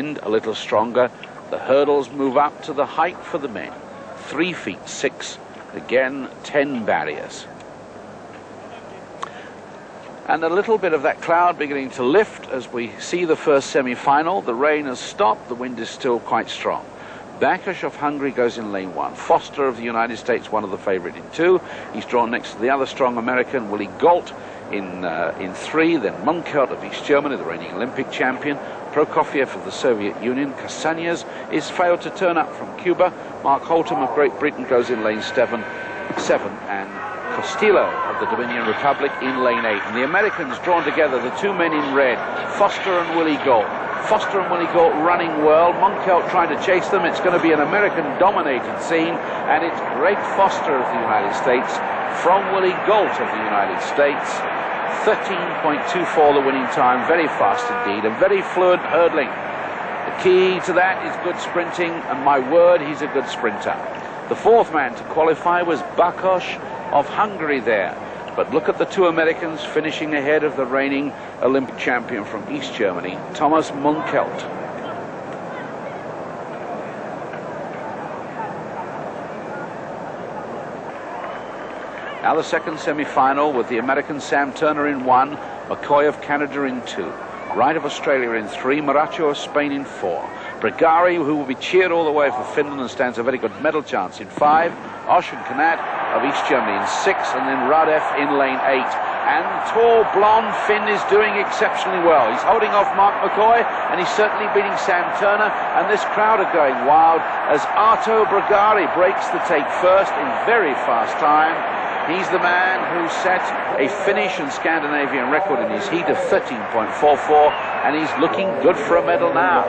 A little stronger. The hurdles move up to the height for the men. 3 feet 6. Again, 10 barriers. And a little bit of that cloud beginning to lift as we see the first semi-final. The rain has stopped. The wind is still quite strong. Bakosh of Hungary goes in lane 1. Foster of the United States, one of the favourite in 2. He's drawn next to the other strong American, Willie Galt, in 3. Then Munkelt of East Germany, the reigning Olympic champion. Prokofiev of the Soviet Union. Cassanias is failed to turn up from Cuba. Mark Holtham of Great Britain goes in lane 7. And Costello of the Dominican Republic in lane 8. And the Americans drawn together, the 2 men in red, Foster and Willie Galt. Foster and Willie Galt running well. Munkelt trying to chase them. It's going to be an American-dominated scene, and it's Greg Foster of the United States from Willie Galt of the United States. 13.24 the winning time. Very fast indeed. A very fluent hurdling. The key to that is good sprinting, and my word, he's a good sprinter. The 4th man to qualify was Bakosh of Hungary there. But look at the 2 Americans finishing ahead of the reigning Olympic champion from East Germany, Thomas Munkelt. Now the second semi-final with the American Sam Turner in 1, McCoy of Canada in 2, Wright of Australia in 3, Maracho of Spain in 4, Brigari, who will be cheered all the way for Finland and stands a very good medal chance, in 5, Oshin Kanat of East Germany in 6, and then Radev in lane 8. And tall, blonde Finn is doing exceptionally well. He's holding off Mark McCoy, and he's certainly beating Sam Turner, and this crowd are going wild as Arto Brigari breaks the tape first in very fast time. He's the man who set a Finnish and Scandinavian record in his heat of 13.44, and he's looking good for a medal now.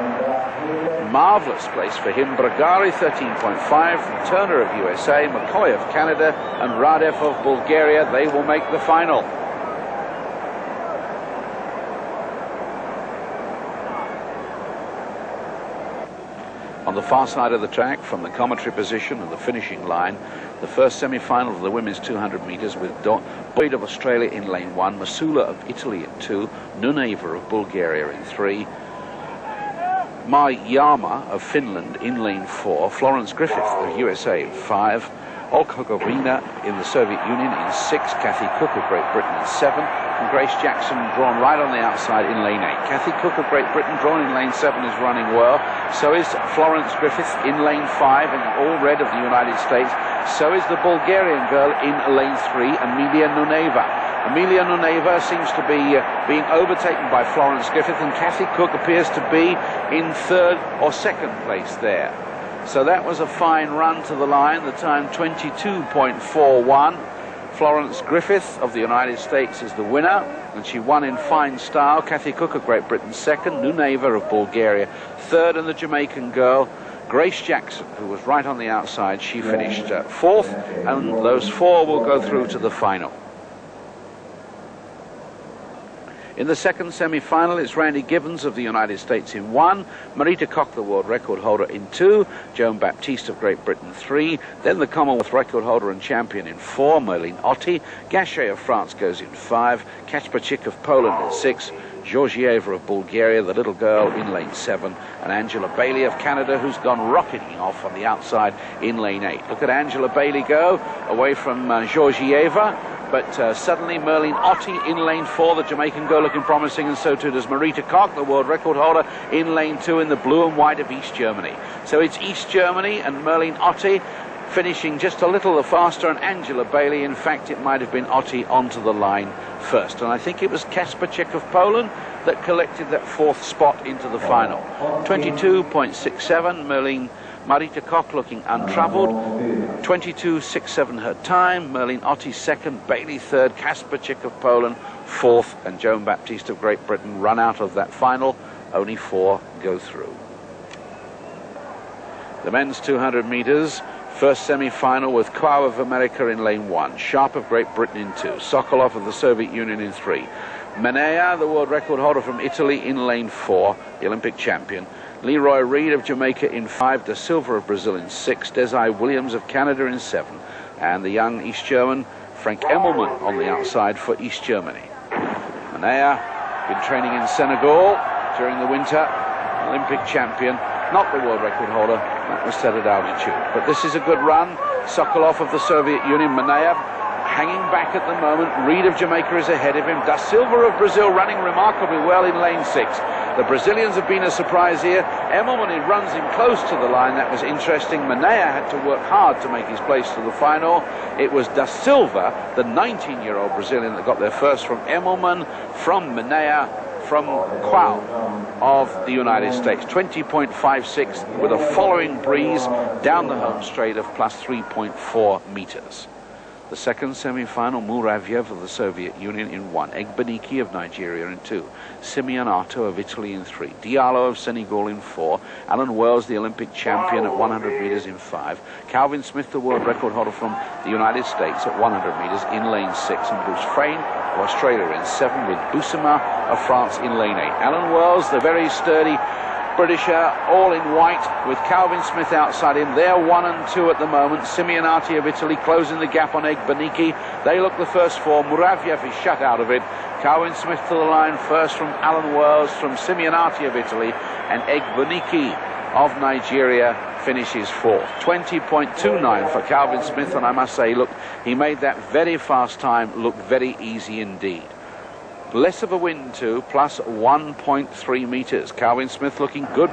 Marvellous place for him. Brigari 13.5, Turner of USA, McCoy of Canada, and Radev of Bulgaria. They will make the final. On the far side of the track, from the commentary position and the finishing line, the first semi-final of the women's 200 metres with Boyd of Australia in lane 1, Masula of Italy in 2, Nuneva of Bulgaria in 3, Marjama of Finland in lane 4, Florence Griffith of USA in 5, Olkogovina in the Soviet Union in 6, Kathy Cook of Great Britain in 7, and Grace Jackson drawn right on the outside in lane 8. Kathy Cook of Great Britain drawn in lane 7 is running well. So is Florence Griffith in lane 5 and all red of the United States. So is the Bulgarian girl in lane 3, Emilia Nuneva. Emilia Nuneva seems to be being overtaken by Florence Griffith, and Kathy Cook appears to be in 3rd or 2nd place there. So that was a fine run to the line, the time 22.41. Florence Griffith of the United States is the winner, and she won in fine style. Kathy Cook of Great Britain 2nd, Nuneva of Bulgaria 3rd, and the Jamaican girl Grace Jackson, who was right on the outside, she finished 4th, and those 4 will go through to the final. In the second semi-final, it's Randy Gibbons of the United States in 1, Marita Koch, the world record holder, in 2, Joan Baptiste of Great Britain 3, then the Commonwealth record holder and champion in 4, Marlene Ottey, Gachet of France goes in 5, Kacperczyk of Poland in 6, Georgieva of Bulgaria, the little girl, in lane 7, and Angela Bailey of Canada, who's gone rocketing off on the outside in lane 8. Look at Angela Bailey go away from Georgieva. But suddenly Marlene Ottey in lane 4, the Jamaican girl looking promising, and so too does Marita Koch, the world record holder, in lane 2 in the blue and white of East Germany. So it's East Germany and Marlene Ottey finishing just a little faster, and Angela Bailey, in fact it might have been Ottey onto the line first. And I think it was Kacperczyk of Poland that collected that 4th spot into the final. 22.67, Marita Koch looking untroubled, 22.67 her time, Marlene Ottey 2nd, Bailey 3rd, Kacperczyk of Poland 4th, and Joan Baptiste of Great Britain run out of that final. Only 4 go through. The men's 200 metres, first semi-final with Kwao of America in lane 1, Sharp of Great Britain in 2, Sokolov of the Soviet Union in 3, Menea, the world record holder from Italy, in lane 4, the Olympic champion, Leroy Reed of Jamaica in 5, Da Silva of Brazil in 6, Desai Williams of Canada in 7, and the young East German Frank Emmelman on the outside for East Germany. Manea, been training in Senegal during the winter, Olympic champion, not the world record holder. That was set at altitude. But this is a good run. Sokolov of the Soviet Union, Manaev hanging back at the moment. Reed of Jamaica is ahead of him. Da Silva of Brazil running remarkably well in lane 6. The Brazilians have been a surprise here. Emmelman runs him close to the line. That was interesting. Manaea had to work hard to make his place to the final. It was Da Silva, the 19-year-old Brazilian, that got there first from Emmelman, from Manaea, from Quao of the United States. 20.56 with a following breeze down the home straight of plus 3.4 meters. The second semi-final, Muravyev of the Soviet Union in 1, Egbeniki of Nigeria in 2, Simeonato of Italy in 3, Diallo of Senegal in 4, Alan Wells, the Olympic champion at 100 meters in 5, Calvin Smith, the world record holder from the United States at 100 meters in lane 6, and Bruce Frayne of Australia in 7, with Boussama of France in lane 8. Alan Wells, the very sturdy Britisher, all in white, with Calvin Smith outside him. They're 1 and 2 at the moment. Simeonati of Italy closing the gap on Egbeniki. They look the first 4. Muravyev is shut out of it. Calvin Smith to the line first from Alan Wells, from Simeonati of Italy, and Egbeniki of Nigeria finishes 4th. 20.29 for Calvin Smith, and I must say, look, he made that very fast time look very easy indeed. Less of a wind too, plus 1.3 meters. Calvin Smith looking good.